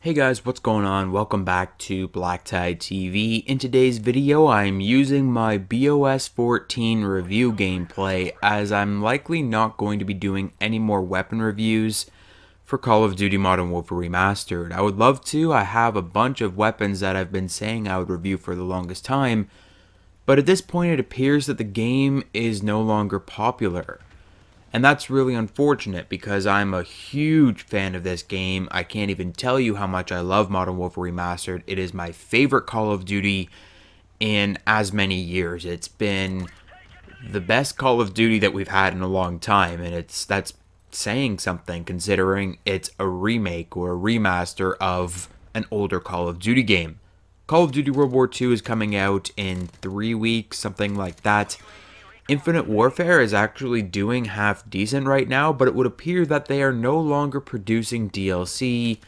Hey guys, what's going on? Welcome back to BlackTideTV. In today's video, I'm using my BOS 14 review gameplay as I'm likely not going to be doing any more weapon reviews for Call of Duty Modern Warfare Remastered. I would love to. I have a bunch of weapons that I've been saying I would review for the longest time, but at this point it appears that the game is no longer popular. And that's really unfortunate because I'm a huge fan of this game. I can't even tell you how much I love Modern Warfare Remastered. It is my favorite Call of Duty in as many years. It's been the best Call of Duty that we've had in a long time, and that's saying something considering it's a remake or a remaster of an older Call of Duty game. Call of Duty World War II is coming out in 3 weeks, something like that. Infinite Warfare is actually doing half decent right now, but it would appear that they are no longer producing DLC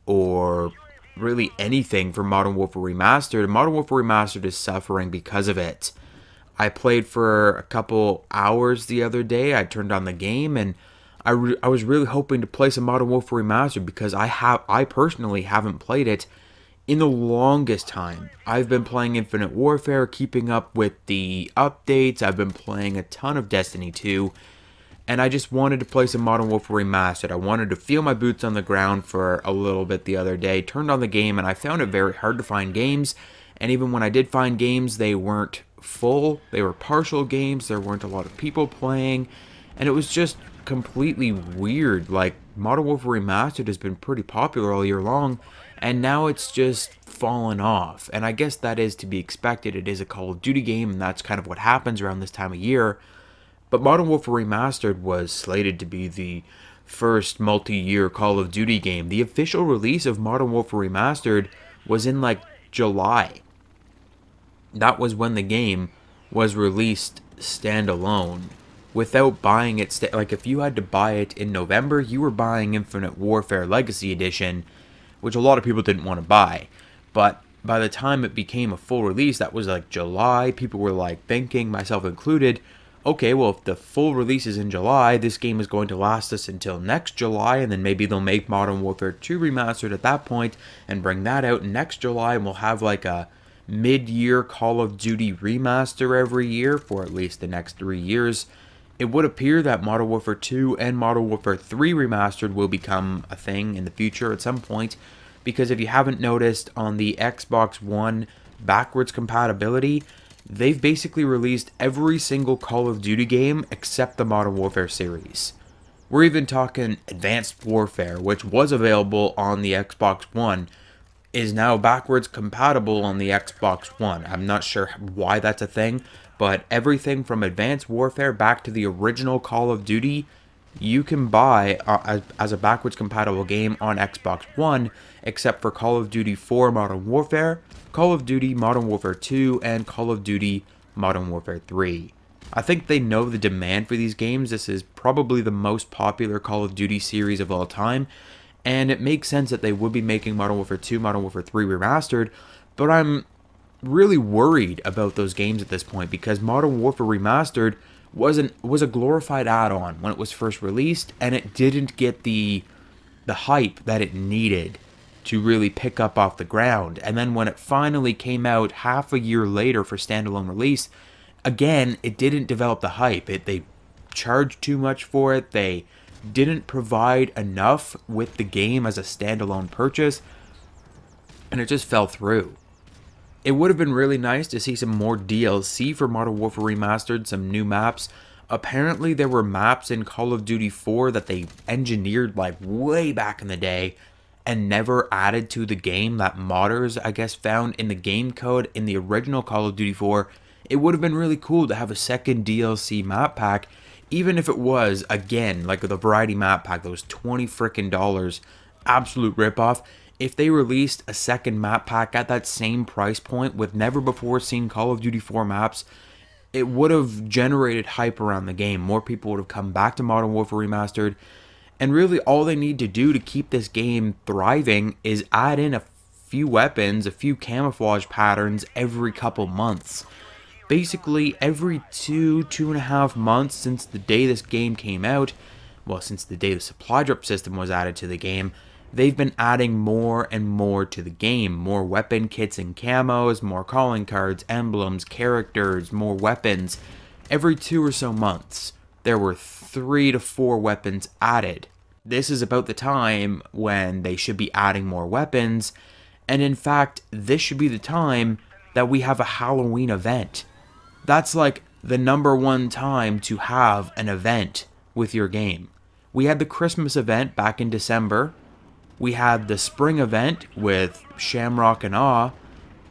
or really anything for Modern Warfare Remastered. Modern Warfare Remastered is suffering because of it. I played for a couple hours the other day. I turned on the game and I was really hoping to play some Modern Warfare Remastered because I personally haven't played it in the longest time. I've been playing Infinite Warfare, keeping up with the updates. I've been playing a ton of Destiny 2, and I just wanted to play some Modern Warfare Remastered. I wanted to feel my boots on the ground for a little bit the other day. Turned on the game, and I found it very hard to find games, and even when I did find games, they weren't full. They were partial games. There weren't a lot of people playing, and it was just completely weird. Like, Modern Warfare Remastered has been pretty popular all year long, and now it's just fallen off. And I guess that is to be expected. It is a Call of Duty game, and that's kind of what happens around this time of year. But Modern Warfare Remastered was slated to be the first multi-year Call of Duty game. The official release of Modern Warfare Remastered was in like July. That was when the game was released standalone without buying it. Like, if you had to buy it in November, you were buying Infinite Warfare Legacy Edition, which a lot of people didn't want to buy. But by the time it became a full release, that was like July, people were like thinking, myself included, okay, well, if the full release is in July, this game is going to last us until next July, and then maybe they'll make Modern Warfare 2 Remastered at that point and bring that out next July, and we'll have like a mid-year Call of Duty remaster every year for at least the next 3 years. It would appear that Modern Warfare 2 and Modern Warfare 3 Remastered will become a thing in the future at some point, because if you haven't noticed, on the Xbox One backwards compatibility, they've basically released every single Call of Duty game except the Modern Warfare series. We're even talking Advanced Warfare, which was available on the Xbox One, is now backwards compatible on the Xbox One. I'm not sure why that's a thing, but everything from Advanced Warfare back to the original Call of Duty, you can buy as a backwards compatible game on Xbox One, except for Call of Duty 4 Modern Warfare, Call of Duty Modern Warfare 2, and Call of Duty Modern Warfare 3. I think they know the demand for these games. This is probably the most popular Call of Duty series of all time, and it makes sense that they would be making Modern Warfare 2, Modern Warfare 3 Remastered, but I'm really worried about those games at this point because Modern Warfare Remastered was a glorified add-on when it was first released, and it didn't get the hype that it needed to really pick up off the ground. And then when it finally came out half a year later for standalone release, again, it didn't develop the hype. They charged too much for it. They didn't provide enough with the game as a standalone purchase, and it just fell through. It would have been really nice to see some more DLC for Modern Warfare Remastered, some new maps. Apparently there were maps in Call of Duty 4 that they engineered like way back in the day and never added to the game that modders, I guess, found in the game code in the original Call of Duty 4. It would have been really cool to have a second DLC map pack, even if it was, again, like the Variety map pack that was $20 frickin', absolute ripoff. If they released a second map pack at that same price point with never before seen Call of Duty 4 maps, it would have generated hype around the game. More people would have come back to Modern Warfare Remastered. And really all they need to do to keep this game thriving is add in a few weapons, a few camouflage patterns every couple months. Basically every 2.5 months since the day this game came out, well, since the day the supply drop system was added to the game, they've been adding more and more to the game. More weapon kits and camos, more calling cards, emblems, characters, more weapons. Every 2 or so months, there were 3 to 4 weapons added. This is about the time when they should be adding more weapons, and in fact, this should be the time that we have a Halloween event. That's like the #1 time to have an event with your game. We had the Christmas event back in December. We had the spring event with Shamrock and Awe.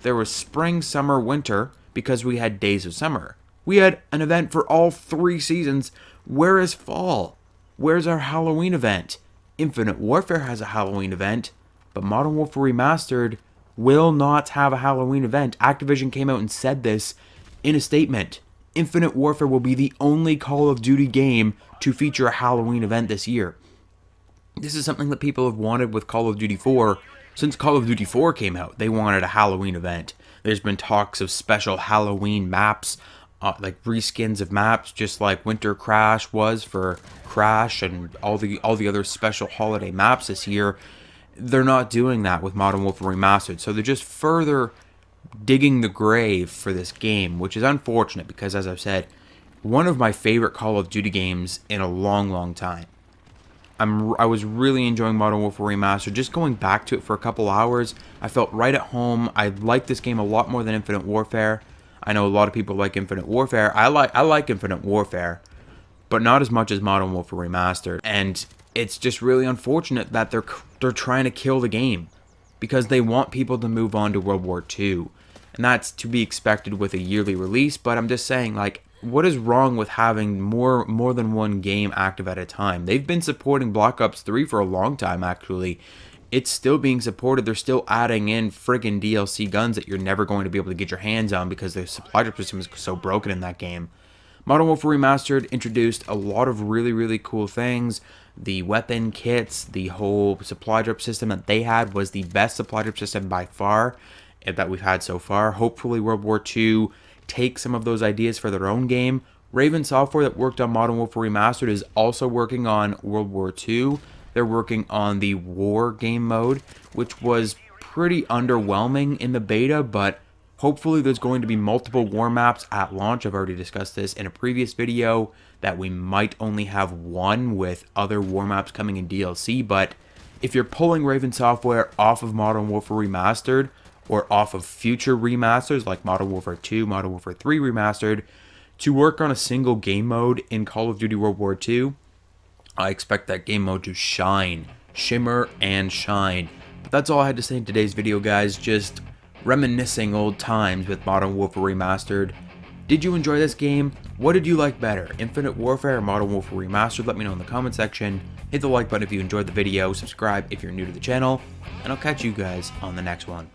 There was spring, summer, winter because we had Days of Summer. We had an event for all 3 seasons. Where is fall? Where's our Halloween event? Infinite Warfare has a Halloween event, but Modern Warfare Remastered will not have a Halloween event. Activision came out and said this in a statement. Infinite Warfare will be the only Call of Duty game to feature a Halloween event this year. This is something that people have wanted with Call of Duty 4 since Call of Duty 4 came out. They wanted a Halloween event. There's been talks of special Halloween maps, like reskins of maps, just like Winter Crash was for Crash and all the other special holiday maps this year. They're not doing that with Modern Warfare Remastered, so they're just further digging the grave for this game, which is unfortunate because, as I've said, one of my favorite Call of Duty games in a long time. I was really enjoying Modern Warfare Remastered. Just going back to it for a couple hours, I felt right at home. I like this game a lot more than Infinite Warfare. I know a lot of people like Infinite Warfare. I like Infinite Warfare, but not as much as Modern Warfare Remastered. And it's just really unfortunate that they're trying to kill the game because they want people to move on to World War II. And that's to be expected with a yearly release, but I'm just saying, like, what is wrong with having more than one game active at a time? They've been supporting Black Ops 3 for a long time, actually. It's still being supported. They're still adding in friggin' DLC guns that you're never going to be able to get your hands on because the supply drop system is so broken in that game. Modern Warfare Remastered introduced a lot of really cool things. The weapon kits, the whole supply drop system that they had was the best supply drop system by far that we've had so far. Hopefully World War II take some of those ideas for their own game. Raven Software that worked on Modern Warfare Remastered is also working on World War II. They're working on the war game mode, which was pretty underwhelming in the beta, but hopefully there's going to be multiple war maps at launch. I've already discussed this in a previous video, that we might only have one with other war maps coming in DLC, but if you're pulling Raven Software off of Modern Warfare Remastered, or off of future remasters like Modern Warfare 2, Modern Warfare 3 Remastered, to work on a single game mode in Call of Duty World War II, I expect that game mode to shine, shimmer and shine. But that's all I had to say in today's video, guys. Just reminiscing old times with Modern Warfare Remastered. Did you enjoy this game? What did you like better, Infinite Warfare or Modern Warfare Remastered? Let me know in the comment section. Hit the like button if you enjoyed the video, subscribe if you're new to the channel, and I'll catch you guys on the next one.